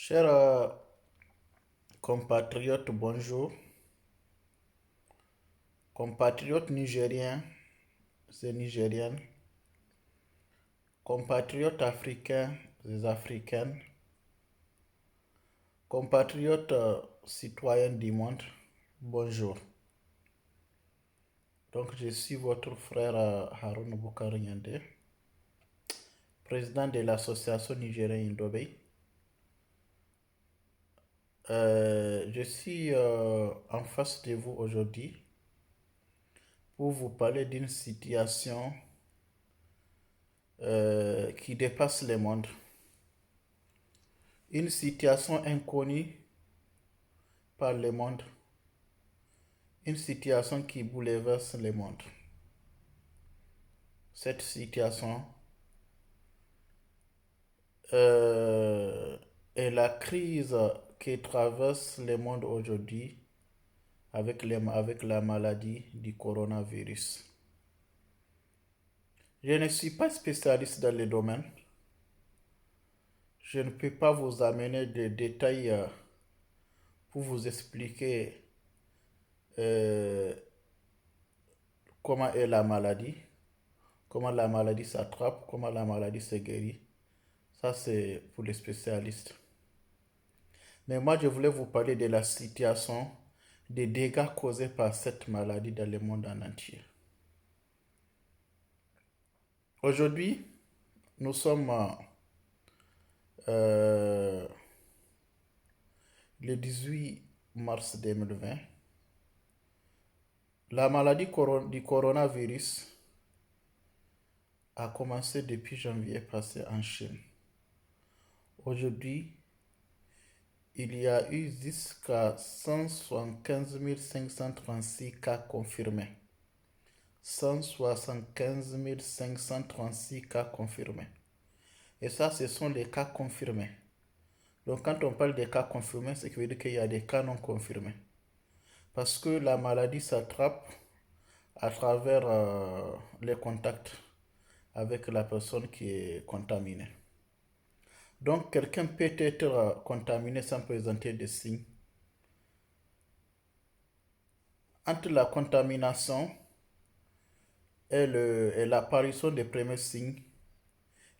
Chers compatriotes, bonjour. Compatriotes nigériens et nigériennes, compatriotes africains et africaines, compatriotes citoyens du monde, bonjour. Donc, je suis votre frère Haroun Boukari Nyande, président de l'association nigérienne Indobey. Je suis en face de vous aujourd'hui pour vous parler d'une situation qui dépasse le monde. Une situation inconnue par le monde. Une situation qui bouleverse le monde. Cette situation est la crise qui traverse le monde aujourd'hui avec la maladie du coronavirus. Je ne suis pas spécialiste dans le domaine. Je ne peux pas vous amener des détails pour vous expliquer comment est la maladie, comment la maladie s'attrape, comment la maladie se guérit. Ça, c'est pour les spécialistes. Mais moi, je voulais vous parler de la situation des dégâts causés par cette maladie dans le monde en entier. Aujourd'hui, nous sommes le 18 mars 2020. La maladie du coronavirus a commencé depuis janvier passé en Chine. Aujourd'hui, il y a eu jusqu'à 175 536 cas confirmés. 175 536 cas confirmés. Et ça, ce sont les cas confirmés. Donc, quand on parle des cas confirmés, c'est qu'il veut dire qu'il y a des cas non confirmés. Parce que la maladie s'attrape à travers les contacts avec la personne qui est contaminée. Donc, quelqu'un peut être contaminé sans présenter de signes. Entre la contamination et l'apparition des premiers signes,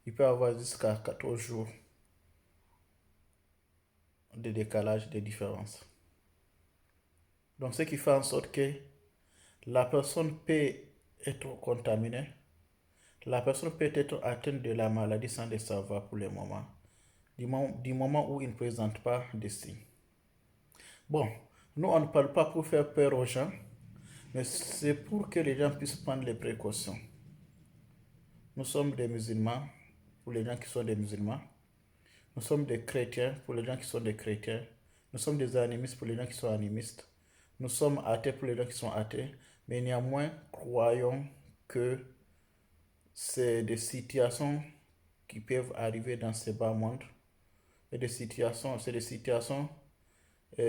il peut y avoir jusqu'à 14 jours de décalage, de différence. Donc, ce qui fait en sorte que la personne peut être contaminée, la personne peut être atteinte de la maladie sans le savoir pour le moment, du moment où il ne présente pas de signes. Bon, nous, on ne parle pas pour faire peur aux gens, mais c'est pour que les gens puissent prendre les précautions. Nous sommes des musulmans, pour les gens qui sont des musulmans. Nous sommes des chrétiens, pour les gens qui sont des chrétiens. Nous sommes des animistes, pour les gens qui sont animistes. Nous sommes athées, pour les gens qui sont athées. Mais néanmoins, croyons que c'est des situations qui peuvent arriver dans ce bas monde. Et c'est des situations qui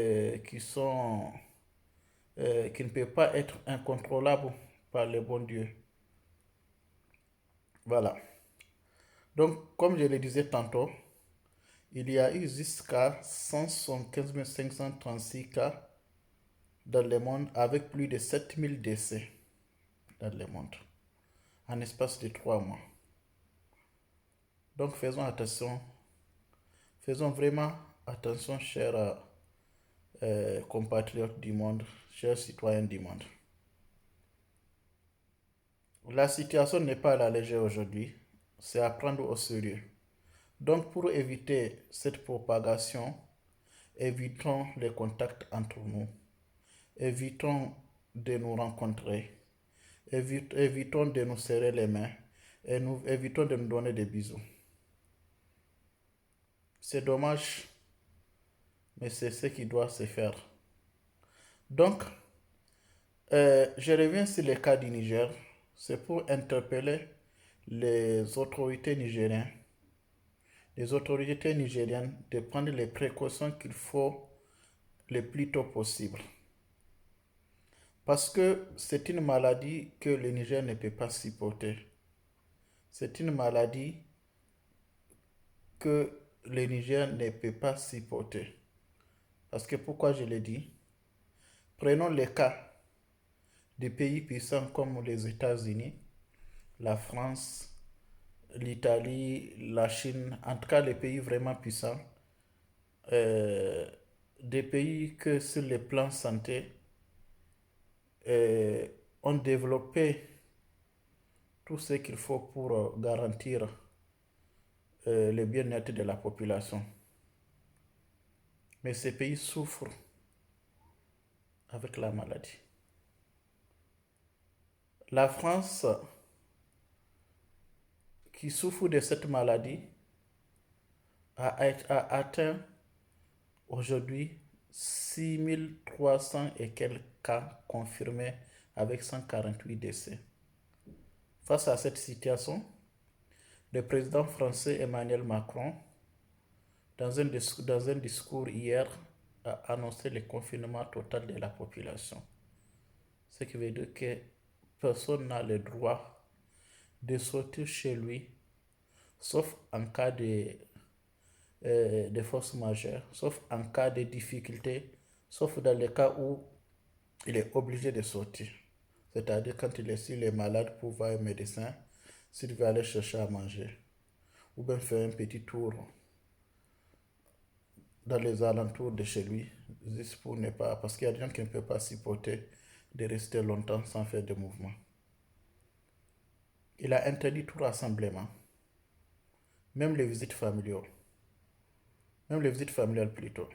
ne peuvent pas être incontrôlables par le bon Dieu. Voilà. Donc, comme je le disais tantôt, il y a eu jusqu'à 175 536 cas dans le monde avec plus de 7000 décès dans le monde en espace de 3 mois. Donc, faisons attention. Faisons vraiment attention, chers compatriotes du monde, chers citoyens du monde. La situation n'est pas à la légère aujourd'hui, c'est à prendre au sérieux. Donc pour éviter cette propagation, évitons les contacts entre nous, évitons de nous rencontrer, évitons de nous serrer les mains et évitons de nous donner des bisous. C'est dommage, mais c'est ce qui doit se faire. Donc, je reviens sur le cas du Niger. C'est pour interpeller les autorités nigériennes de prendre les précautions qu'il faut le plus tôt possible. Parce que c'est une maladie que le Niger ne peut pas supporter. C'est une maladie que le Niger ne peut pas supporter. Parce que pourquoi je le dis? Prenons le cas des pays puissants comme les États-Unis, la France, l'Italie, la Chine, en tout cas les pays vraiment puissants, euh, des pays que sur le plan santé euh, ont développé tout ce qu'il faut pour garantir le bien-être de la population. Mais ces pays souffrent avec la maladie. La France, qui souffre de cette maladie, a atteint aujourd'hui 6300 et quelques cas confirmés avec 148 décès. Face à cette situation, le président français Emmanuel Macron, dans un discours hier, a annoncé le confinement total de la population. Ce qui veut dire que personne n'a le droit de sortir chez lui, sauf en cas de force majeure, sauf en cas de difficulté, sauf dans le cas où il est obligé de sortir. C'est-à-dire quand s'il est malade pour voir un médecin, s'il veut aller chercher à manger, ou bien faire un petit tour dans les alentours de chez lui, juste pour ne pas, parce qu'il y a des gens qui ne peuvent pas supporter de rester longtemps sans faire de mouvement. Il a interdit tout rassemblement, même les visites familiales, plutôt.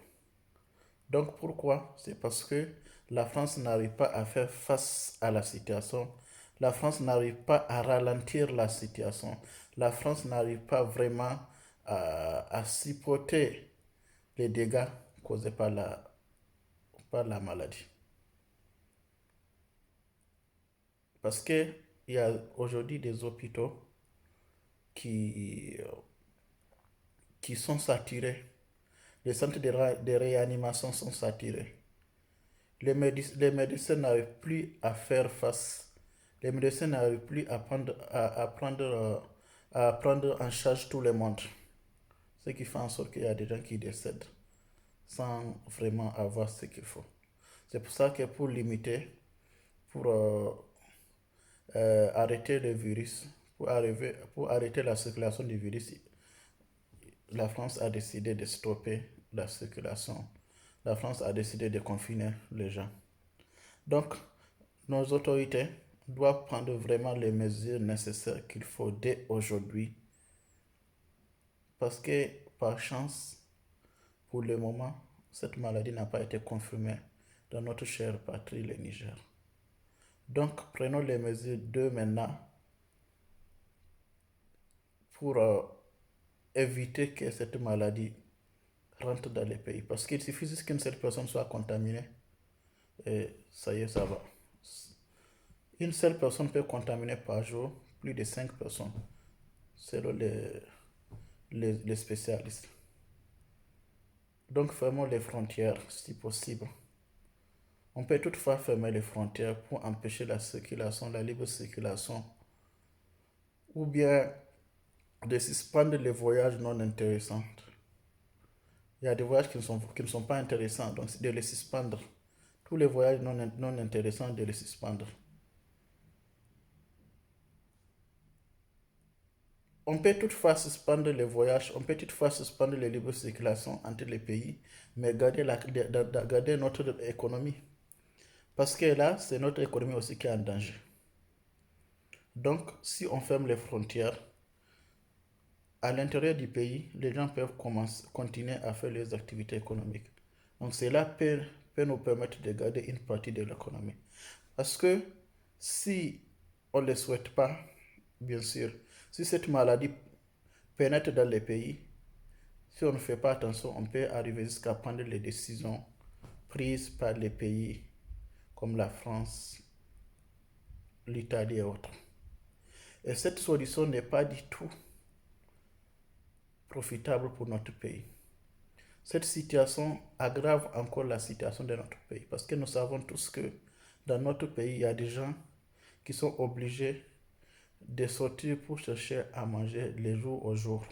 Donc pourquoi? C'est parce que la France n'arrive pas à faire face à la situation. La France n'arrive pas à ralentir la situation. La France n'arrive pas vraiment à supporter les dégâts causés par la maladie. Parce qu'il y a aujourd'hui des hôpitaux qui, qui sont saturés. Les centres de réanimation sont saturés. Les médecins n'arrivent plus à faire face. Les médecins n'arrivent plus à prendre en charge tout le monde. Ce qui fait en sorte qu'il y a des gens qui décèdent sans vraiment avoir ce qu'il faut. C'est pour ça que pour limiter, pour arrêter le virus, pour arrêter la circulation du virus, la France a décidé de stopper la circulation. La France a décidé de confiner les gens. Donc, nos autorités doivent prendre vraiment les mesures nécessaires qu'il faut dès aujourd'hui. Parce que, par chance, pour le moment, cette maladie n'a pas été confirmée dans notre chère patrie, le Niger. Donc, prenons les mesures de maintenant pour éviter que cette maladie rentre dans les pays. Parce qu'il suffit juste qu'une seule personne soit contaminée et ça y est, ça va. Une seule personne peut contaminer par jour plus de 5 personnes, selon les spécialistes. Donc fermons les frontières si possible. On peut toutefois fermer les frontières pour empêcher la circulation, la libre circulation, ou bien de suspendre les voyages non intéressants. Il y a des voyages qui ne sont pas intéressants, donc de les suspendre. Tous les voyages non intéressants, de les suspendre. On peut toutefois suspendre les voyages, on peut toutefois suspendre les libres circulations entre les pays, mais garder notre économie. Parce que là, c'est notre économie aussi qui est en danger. Donc, si on ferme les frontières, à l'intérieur du pays, les gens peuvent continuer à faire leurs activités économiques. Donc, cela peut nous permettre de garder une partie de l'économie. Parce que si on ne le souhaite pas, bien sûr, si cette maladie pénètre dans les pays, si on ne fait pas attention, on peut arriver jusqu'à prendre les décisions prises par les pays comme la France, l'Italie et autres. Et cette solution n'est pas du tout profitable pour notre pays. Cette situation aggrave encore la situation de notre pays parce que nous savons tous que dans notre pays, il y a des gens qui sont obligés de sortir pour chercher à manger les jours au jour.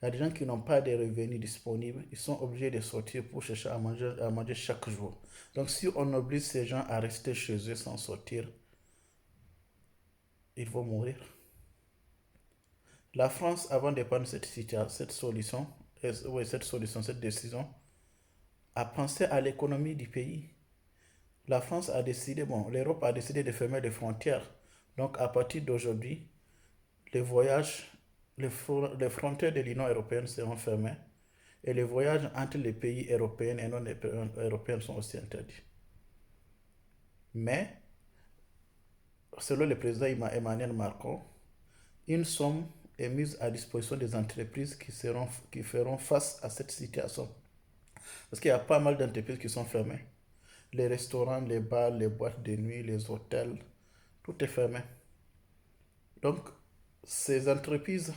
Il y a des gens qui n'ont pas de revenus disponibles. Ils sont obligés de sortir pour chercher à manger chaque jour. Donc si on oblige ces gens à rester chez eux sans sortir, ils vont mourir. La France, avant de prendre cette solution, cette décision, a pensé à l'économie du pays. La France a décidé, l'Europe a décidé de fermer les frontières. Donc à partir d'aujourd'hui, les voyages, les frontières de l'Union européenne seront fermées et les voyages entre les pays européens et non européens sont aussi interdits. Mais, selon le président Emmanuel Macron, une somme est mise à disposition des entreprises qui feront face à cette situation. Parce qu'il y a pas mal d'entreprises qui sont fermées. Les restaurants, les bars, les boîtes de nuit, les hôtels, tout est fermé. Donc, ces entreprises,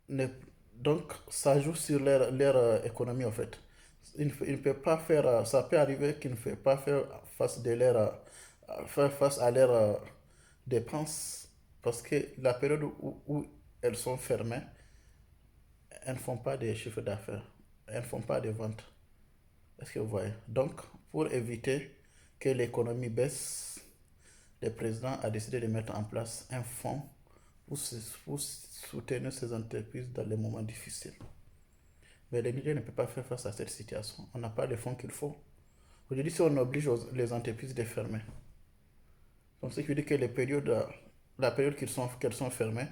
ne, donc, ça joue sur leur économie en fait. Il ne peut pas faire, ça peut arriver qu'ils ne peuvent pas faire face à leurs dépenses parce que la période où elles sont fermées, elles ne font pas de chiffre d'affaires, elles ne font pas de ventes. Est-ce que vous voyez? Donc, pour éviter que l'économie baisse, le président a décidé de mettre en place un fonds pour soutenir ces entreprises dans les moments difficiles. Mais le Niger ne peut pas faire face à cette situation. On n'a pas les fonds qu'il faut. Aujourd'hui, si on oblige les entreprises de fermer, donc ce qui veut dire que la période qu'elles sont fermées,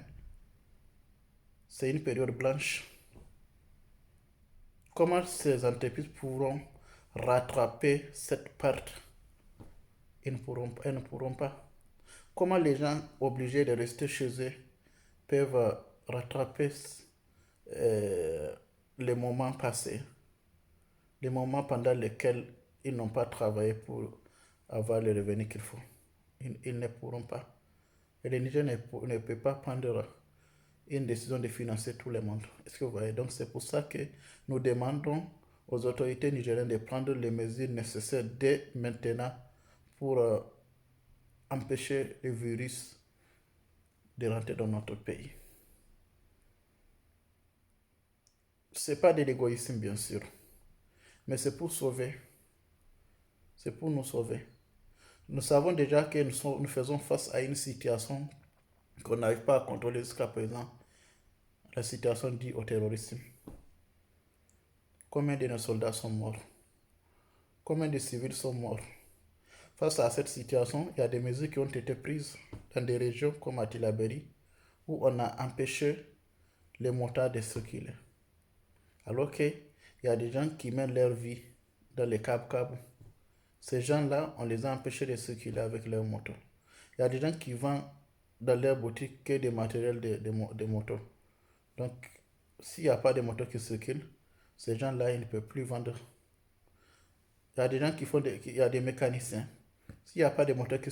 c'est une période blanche. Comment ces entreprises pourront rattraper cette perte? Elles ne pourront pas. Comment les gens obligés de rester chez eux peuvent rattraper euh, les moments passés, les moments pendant lesquels ils n'ont pas travaillé pour avoir le revenu qu'il faut? Ils ne pourront pas. Et le Niger ne peut pas prendre une décision de financer tout le monde. Est-ce que vous voyez? Donc c'est pour ça que nous demandons aux autorités nigériennes de prendre les mesures nécessaires dès maintenant pour empêcher le virus de rentrer dans notre pays. Ce n'est pas de l'égoïsme, bien sûr, mais c'est pour sauver. C'est pour nous sauver. Nous savons déjà que nous faisons face à une situation qu'on n'arrive pas à contrôler jusqu'à présent, la situation due au terrorisme. Combien de nos soldats sont morts? Combien de civils sont morts? Face à cette situation, il y a des mesures qui ont été prises dans des régions comme à Tilaberi, où on a empêché les motards de circuler. Alors qu'il y a des gens qui mènent leur vie dans les cab-cab. Ces gens-là, on les a empêchés de circuler avec leurs motos. Il y a des gens qui vendent dans leur boutique que des matériels de motos. Donc, s'il n'y a pas de motos qui circulent, ces gens-là, ils ne peuvent plus vendre. Il y a des gens il y a des mécaniciens. S'il n'y a pas de motos qui